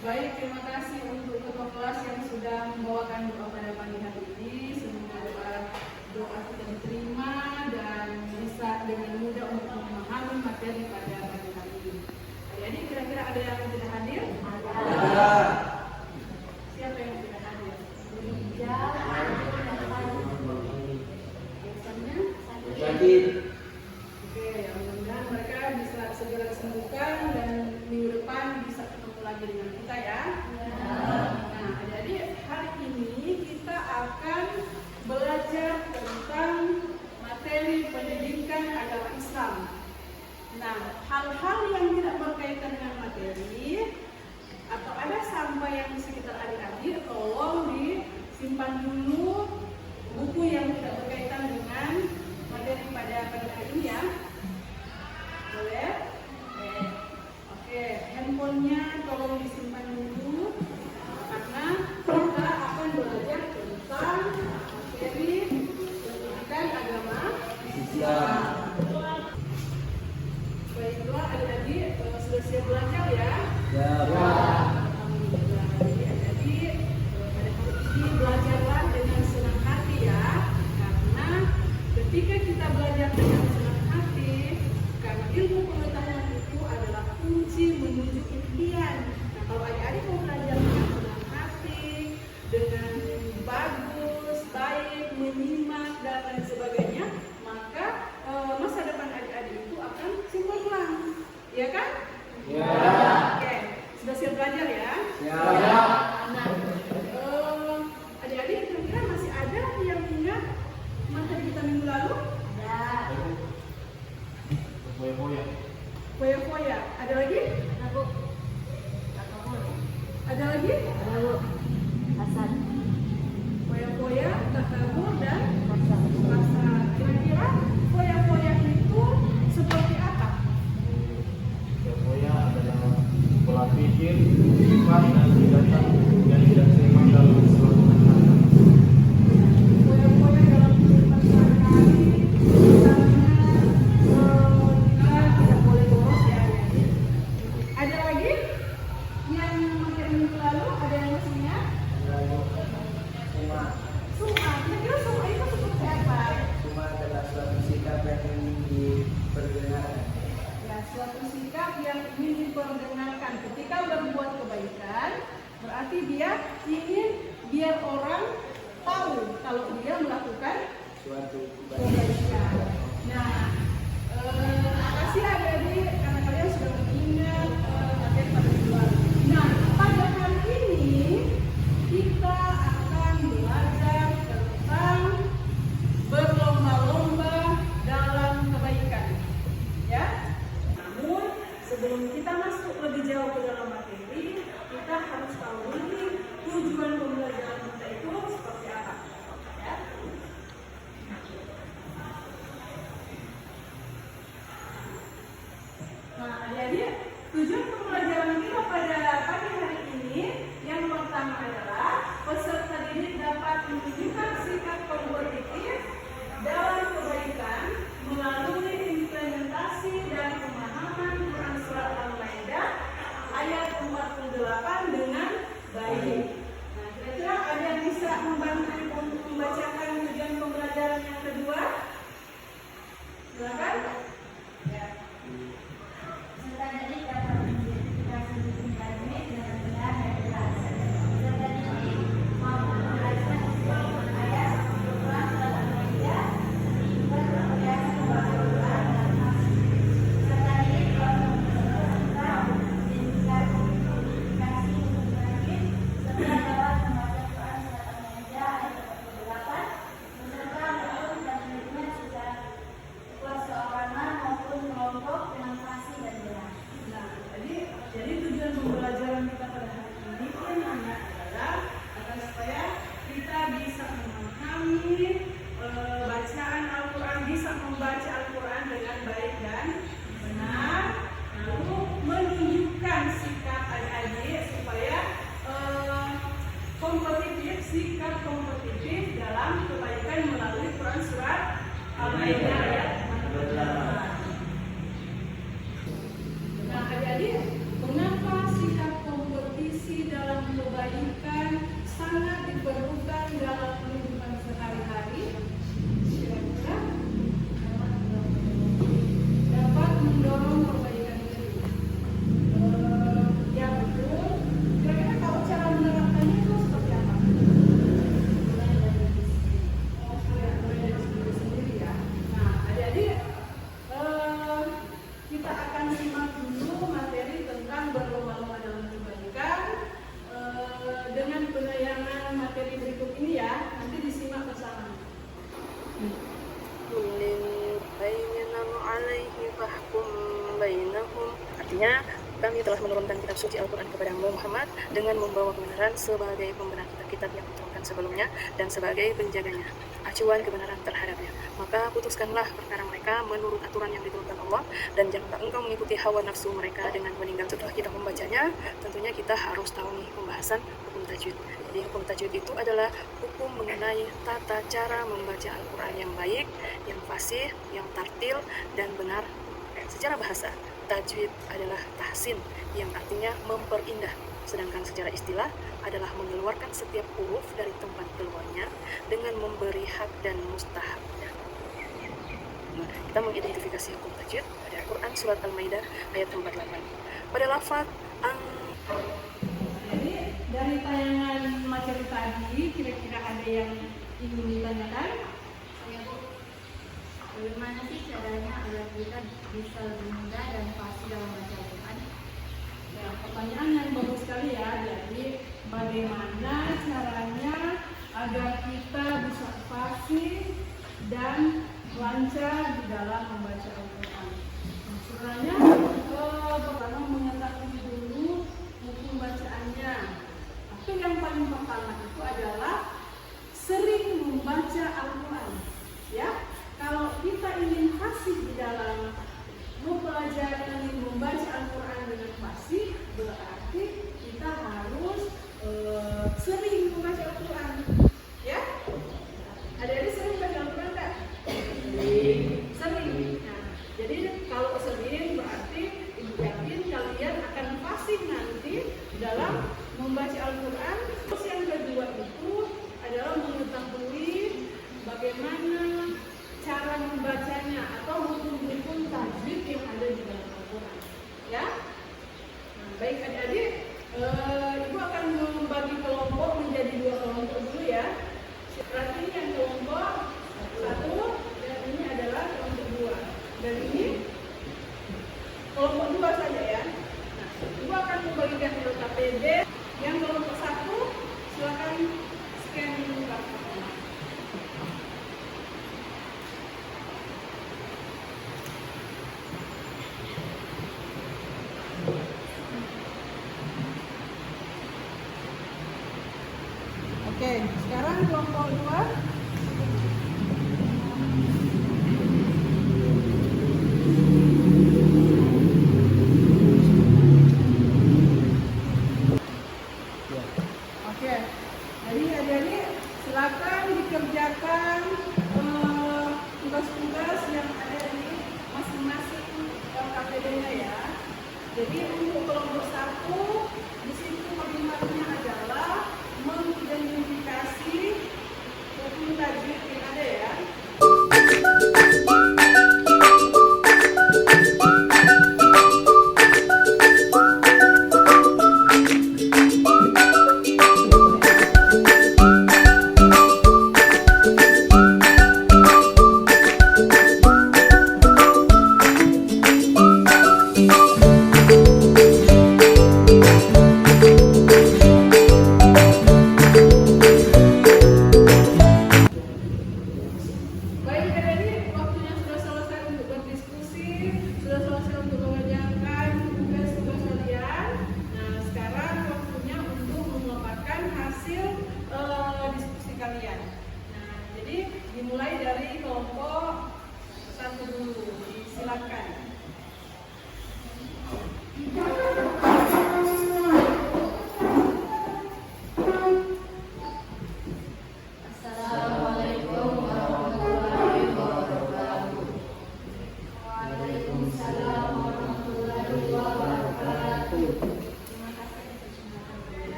Baik, terima kasih untuk ketua kelas yang sudah membawakan doa pada pagi hari ini. Semoga doa kita diterima dan bisa dengan mudah untuk memahami materi pada pagi hari ini. Jadi kira-kira ada yang tidak hadir? Ada. Siapa yang tidak hadir? Rijal. Biasanya sakit. Oke, ya mudah-mudahan mereka bisa segera disembuhkan dan minggu depan bisa ketemu lagi dengan kita ya. Nah, jadi hari ini kita akan belajar tentang materi pendidikan agama Islam. Nah, hal-hal yang tidak berkaitan dengan materi atau ada sampah yang di sekitar adik-adik, tolong disimpan dulu buku yang tidak berkaitan dengan materi pada pagi hari ini ya. Boleh? Oke, handphonenya tolong disimpan dulu karena kita akan belajar tentang materi pendidikan agama Islam. Baiklah adik-adik, sudah siap belajar ya? Ya. Alhamdulillah. Jadi pada hari ini belajarlah dengan senang hati ya, karena ketika kita belajar dengan senang hati, karena ilmu pengetahuan itu adalah kunci menuju impian. Nah, kalau adik-adik mau belajar dengan senang hati, dengan bagus, baik, menyimak dan lain sebagainya, maka masa depan adik-adik itu akan cemerlang, ya kan? Ya. Oke, sudah siap belajar ya? Ya. Nah, adik-adik kira-kira masih ada yang ingat materi kita minggu lalu? Ada. Foya-foya. Foya-foya. Ada lagi? Ada Bu. Ada lagi? Ada Bu. Hasan. Foya-foya, takabur dan hasan. Kira-kira foya-foya itu seperti apa? Foya-foya adalah pola pikir, sifat dan tindakan yang tidak seimbang dalam suatu masyarakat. Foya-foya dalam kehidupan sehari-hari, misalnya kita tidak boleh boros ya. Ada lagi yang materi minggu lalu ada yang masih ingat? Summa. Kira-kira summa itu seperti apa? Summa adalah suatu sikap yang ingin diperdengarkan. Ya, suatu sikap yang ingin diperdengarkan. Ketika berbuat kebaikan, berarti dia ingin biar orang tahu kalau dia melakukan suatu kebaikan. Nah, terima kasih adik-adik karena kalian sudah mengingat materi pada minggu lalu. Nah, pada hari ini kita akan belajar tentang berlomba-lomba dalam kebaikan. Ya. Namun sebelum kita masuk lebih jauh ke dalam materi, kita harus tahu dulu tujuan pembelajaran kita itu seperti apa. Ya. Nah, adik-adik, tujuan pembelajaran kita pada pagi hari ini yang pertama adalah peserta didik dapat menunjukkan sikap kompetitif dalam kebaikan melalui implementasi dan pemahaman Quran Surat Al-Maidah ayat 48 dengan baik. Nah, kira-kira ada yang bisa membantu untuk membacakan tujuan pembelajaran yang kedua? Silakan. Ya. Serta didik dapat mengidentifikasi bukti tajwid dengan benar dan jelas. Serta didik mampu menjelaskan isi kandungan ayat Al-Quran Surat Al-Maidah sehingga terbiasa membaca Quran dalam nafsu. Serta didik dapat mengidentifikasi kami telah menurunkan kitab suci Al-Quran kepada Muhammad dengan membawa kebenaran sebagai pembenar kitab-kitab yang diturunkan sebelumnya dan sebagai penjaganya, acuan kebenaran terhadapnya. Maka putuskanlah perkara mereka menurut aturan yang diturunkan Allah, dan janganlah engkau mengikuti hawa nafsu mereka dengan meninggal. Setelah kita membacanya, tentunya kita harus tahu nih pembahasan hukum tajwid. Jadi hukum tajwid itu adalah hukum mengenai tata cara membaca Al-Quran yang baik, yang fasih, yang tartil, dan benar. Secara bahasa, tajwid adalah tahsin yang artinya memperindah, sedangkan secara istilah adalah mengeluarkan setiap huruf dari tempat keluarnya dengan memberi hak dan mustahabnya. Nah, kita mengidentifikasi hukum tajwid pada Al-Quran surat Al-Maidah ayat 48. Pada lafaz Jadi dari tayangan materi tadi, kira-kira ada yang ingin ditanyakan? Saya Bu, bagaimana sih caranya agar kita bisa lebih mudah dan fasih dalam baca Al-Quran? Ya, pertanyaan yang bagus sekali ya. Jadi bagaimana caranya agar kita bisa fasih dan lancar di dalam membaca Al-Quran? Sebenarnya pertama mengetahui dulu hukum bacaannya. Tapi yang paling pertama itu adalah sering membaca Al-Quran. Ya, kalau kita ingin fasih di dalam mempelajari membaca Al-Quran dengan fasih, berarti kita harus sering membaca Al-Quran. Ya, adik-adik sering baca Al-Quran kan? Sering. Nah, jadi kalau sering berarti ibu yakin kalian akan fasih nanti dalam membaca Al-Quran. Terus yang kedua itu adalah mengetahui bagaimana cara membacanya atau hukum-hukum tajwid yang ada di dalam Al-Quran. Ya, nah, baik adik-adik, ibu akan membagi kelompok menjadi 2 kelompok dulu ya. Berarti ini yang kelompok 1 dan ini adalah kelompok 2. Dan ini kelompok 2 saja ya. Nah, ibu akan membagikan dulu KPD. Yang kelompok 1 silakan scan dulu kartunya. Oke, sekarang kelompok 2. Oke, jadi adik-adik silakan dikerjakan tugas-tugas yang ada di masing-masing KPD-nya ya. Jadi untuk kelompok 1 di situ kalimatnya adalah mengidentifikasi hukum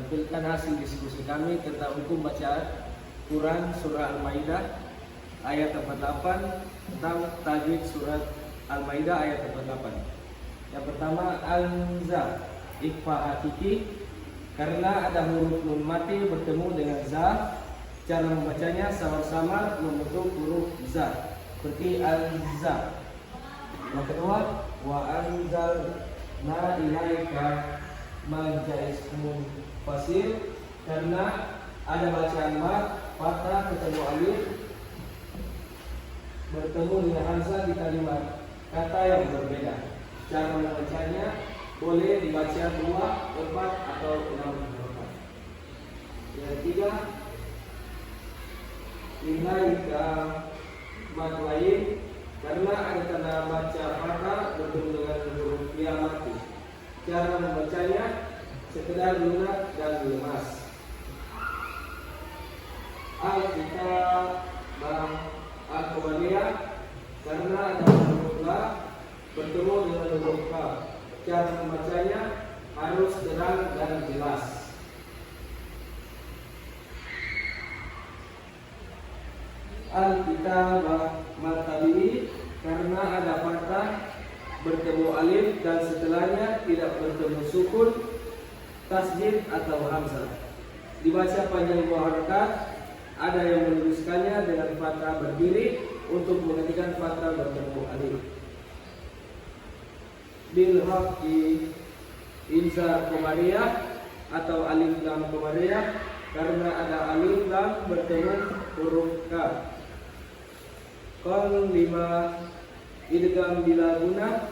tampilkan hasil diskusi kami tentang hukum bacaan Quran Surah Al-Maidah ayat 48 tentang tajwid Surat Al-Maidah ayat 48. Yang pertama, Al-Za, ikhfa hakiki, karena ada huruf nun mati bertemu dengan za, cara membacanya samar-samar membentuk huruf za, seperti Al-Za. Yang kedua, wa anzalna ilaika majalismun fasir, karena ada bacaan mat fathah ketemu alif bertemu dengan hamzah di kalimat kata yang berbeda. Cara membacanya boleh dibaca 2, 4 atau 6 huruf. Yang ketiga, ilaika mat lain, karena ada tanda baca fathah bertemu dengan huruf ya mati. Cara membacanya sekedar lunak dan lemas. Al-Kitab Al-Qamariyah, karena ada huruf la bertemu dengan huruf ka. Cara membacanya harus terang dan jelas. Al-Kitab Matabi, karena ada fathah bertemu alif dan setelahnya tidak bertemu sukun, tasdid atau hamzah. Dibaca panjang 2 harakat. Ada yang menuliskannya dengan fathah berdiri untuk menghentikan fathah bertemu alif. Bil haqqi inza qamariyah atau alif lam qamariyah, karena ada alif lam bertemu huruf ka. Qol 5 idgham bila guna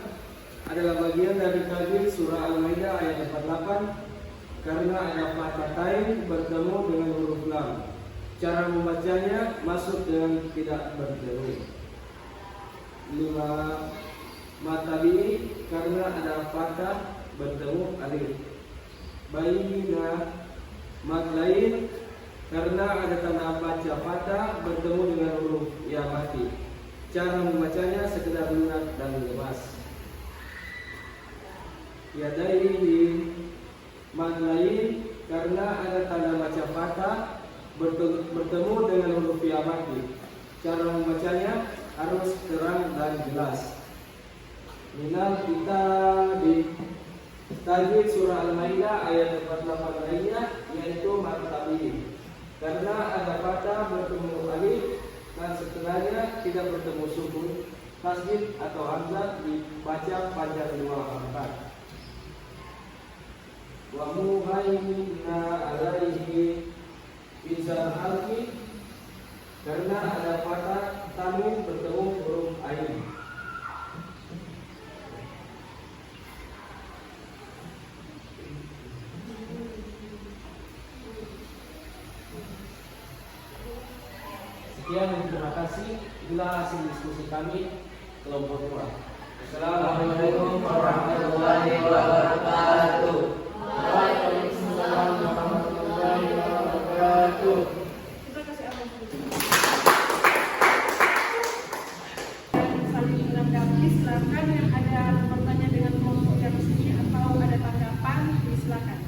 adalah bagian dari tajwid surah Al-Maidah ayat 48, karena ada fathatain bertemu dengan huruf lam. Cara membacanya masuk dengan tidak bertemu. 5 matabi, karena ada fathah bertemu alif. Baina mat lain, karena ada tanda baca fathah bertemu dengan huruf ya mati. Cara membacanya sekedar lunak dan lemas. Yadaihi mat lain, karena ada tanda baca fathah bertemu dengan huruf ya mati. Cara membacanya harus terang dan jelas. Minal kita di tajwid surah Al-Maidah ayat 48 lainnya, yaitu matabi, karena ada fathah bertemu alif dan setelahnya tidak bertemu sukun, tasdid atau hamzah, dibaca panjang 2 harakat. Wa muhaimina alaihi bizal halki, karena ada fathah tanwin bertemu huruf ain. Sekian dan terima kasih. Inilah hasil diskusi kami kelompok 2. Assalamualaikum warahmatullahi wabarakatuh. Waalaikumsalam warahmatullahi wabarakatuh. Terima kasih atas dan saling menanggapi. Silakan yang ada bertanya dengan kelompok yang sini atau ada tanggapan, silakan.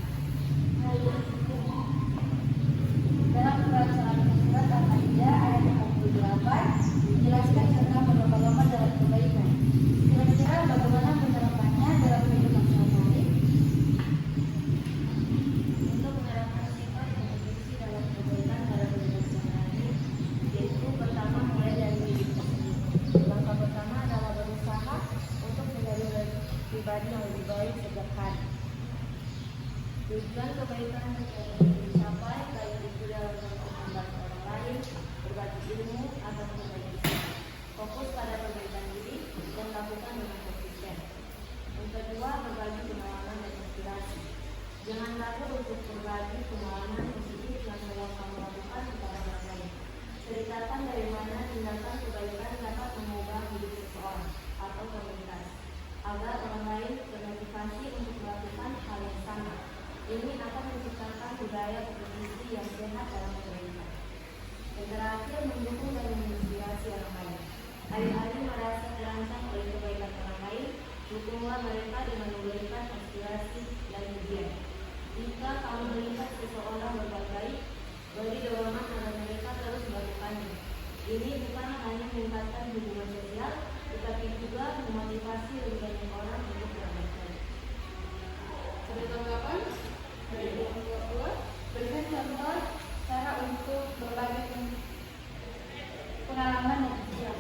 Dalam surat Al-Maidah ayat 48 dijelaskan tentang berlomba-lomba dalam kebaikan. Kira-kira bagaimana penerapannya dalam kehidupan sehari-hari? Untuk menerapkan sifat yang berfungsi dalam kebaikan dalam kehidupan sehari-hari, yaitu pertama mulai dari diri kita sendiri. Langkah pertama adalah berusaha untuk menjadi pribadi yang lebih baik setiap hari. Tujuan kebaikan yang dicapai baik itu dalam membantu orang lain, berbagi ilmu atau kebaikan. Fokus pada perbaikan diri dan lakukan dengan konsisten. Yang kedua, berbagi pengalaman dan inspirasi. Jangan ragu untuk berbagi pengalaman positif yang telah kamu lakukan kepada orang lain. Ceritakan dari mana tindakan kebaikan dapat mengubah hidup seseorang atau komunitas, agar orang lain termotivasi untuk melakukan hal yang sama. Ini akan menciptakan budaya kompetisi yang sehat dalam kebaikan. Dan terakhir, mendukung dan menginspirasi orang lain. Hari-hari merasa terancam oleh kebaikan orang lain, dukunglah mereka dengan memberikan inspirasi dan pujian. Jika kamu melihat seseorang berbuat baik, beri dorongan agar mereka terus melakukannya. Ini bukan hanya meningkatkan hubungan sosial, tetapi juga memotivasi lebih banyak orang untuk berbuat baik. Ada tanggapan dari orang tua? Berikan contoh cara untuk berbagi Pengalaman yang kecil.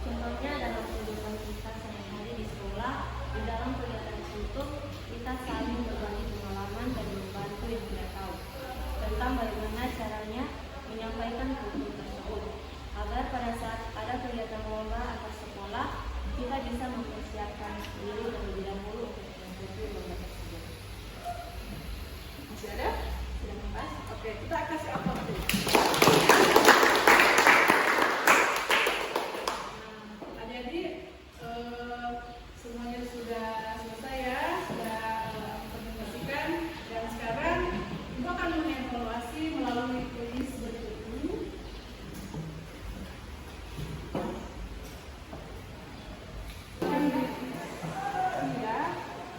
Contohnya dalam kehidupan kita sehari-hari di sekolah, di dalam kegiatan tertutup, kita saling berbagi pengalaman dan membantu yang tidak tahu tentang bagaimana caranya menyampaikan ilmu tersebut, agar pada saat ada kegiatan lomba antar sekolah, kita bisa mempersiapkan diri terlebih dahulu untuk mengikuti lomba tersebut. Masih ada? Sudah membahas? Oke, kita kasih aplaus dulu. Nah, adik-adik, semuanya sudah selesai ya, sudah presentasikan, dan sekarang Ibu akan mengevaluasi melalui kuis berikut ini. Ya,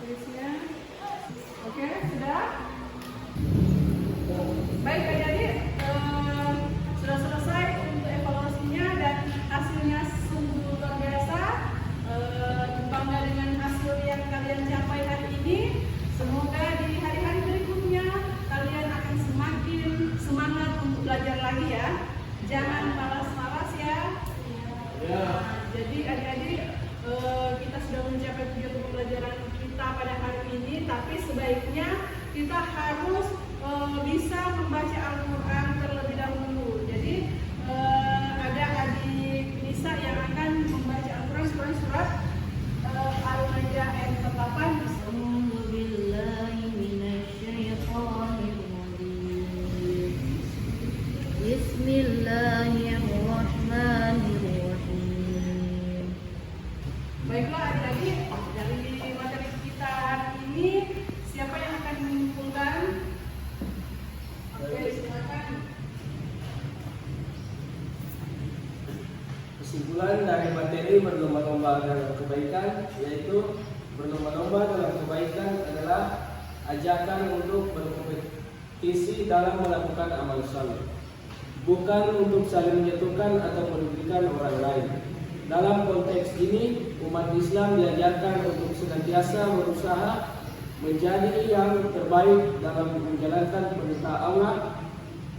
kuisnya. Oke, sudah? Baik adik-adik, sudah selesai untuk evaluasinya dan hasilnya sungguh luar biasa. Bangga dengan hasil yang kalian capai hari ini. Semoga di hari-hari berikutnya kalian akan semakin semangat untuk belajar lagi ya. Jangan malas-malas ya. Jadi adik-adik, kita sudah mencapai tujuan pembelajaran kita pada hari ini, tapi sebaiknya kita harus bisa membaca Al-Quran terlebih dahulu. Jadi ada adik Nisa yang akan membaca Al-Quran surat Al-Maidah ayat 48. Bismillahirrahmanirrahim. Baiklah adik-adik, dari materi kita hari ini siapa yang akan menyimpulkan? Oke, silakan. Kesimpulan dari materi berlomba-lomba dalam kebaikan, yaitu berlomba-lomba dalam kebaikan adalah ajakan untuk berkompetisi dalam melakukan amal saleh, bukan untuk saling menjatuhkan atau merugikan orang lain. Dalam konteks ini, umat Islam diajarkan untuk senantiasa berusaha menjadi yang terbaik dalam menjalankan perintah Allah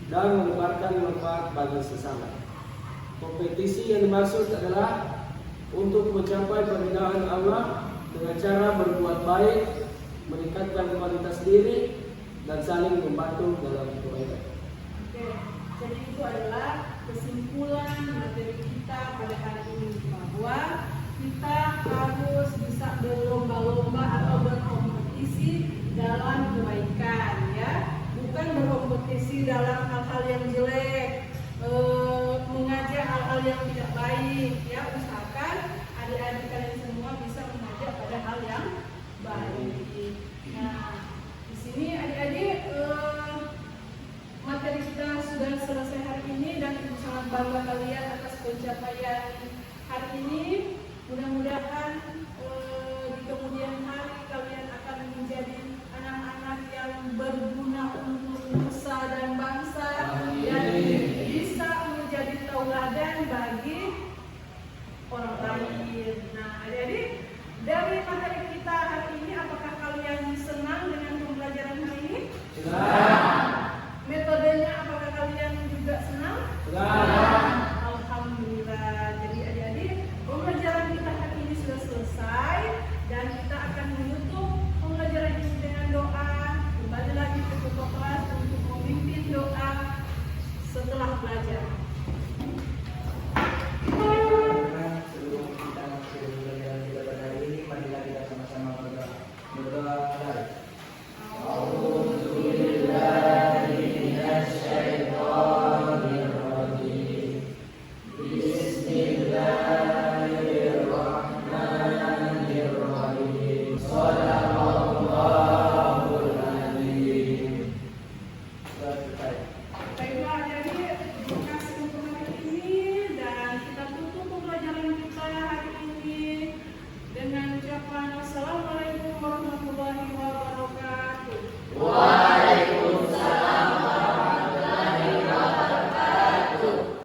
dan menebarkan manfaat bagi sesama. Kompetisi yang dimaksud adalah untuk mencapai keridhaan Allah dengan cara berbuat baik, meningkatkan kualitas diri, dan saling membantu dalam kebaikan. Oke, jadi itu adalah kesimpulan materi kita pada hari ini, bahwa kita harus bisa berlomba-lomba atau berkompetisi dalam kebaikan ya, bukan berkompetisi dalam hal-hal yang jelek, mengajak hal-hal yang tidak baik ya. Usahakan adik-adik kalian semua bisa mengajak pada hal yang baik. Nah, di sini adik-adik, materi kita sudah selesai hari ini dan sangat bangga kalian atas pencapaian hari ini. Mudah-mudahan